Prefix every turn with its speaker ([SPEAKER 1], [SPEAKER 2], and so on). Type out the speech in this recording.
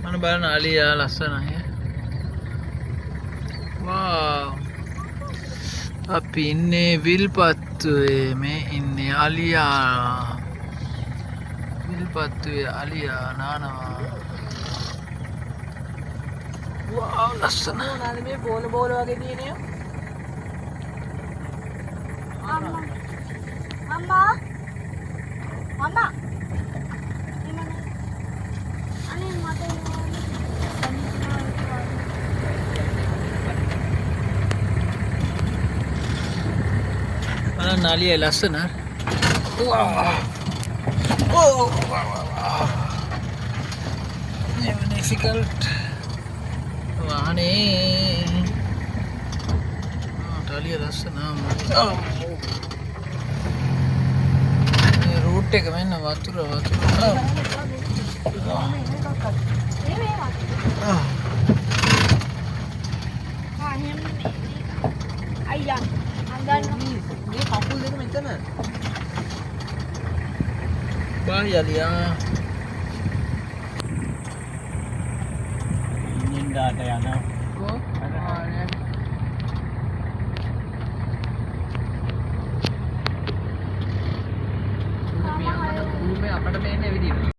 [SPEAKER 1] අන්න බලන්න අලියා ලස්සනයි. වාව්. අපි ඉන්නේ විල්පත්තුවේ මේ ඉන්නේ අලියා. විල්පත්තුවේ අලියා නානවා. වාව් ලස්සන.
[SPEAKER 2] මොනවාද මේ බෝල වගේ තියෙන්නේ?
[SPEAKER 3] අම්මා අනේ මට
[SPEAKER 1] බලන්න අලියා ලස්සන. Wow. Oh, wow. Difficult. Wahane. Taliya lassana. Route එක මෙන්න වතුර.
[SPEAKER 3] අයියා අඳන්
[SPEAKER 2] මේ කකුල් දෙක මෙතන.
[SPEAKER 1] Bye අලියා.
[SPEAKER 2] නින්දාට යනවා.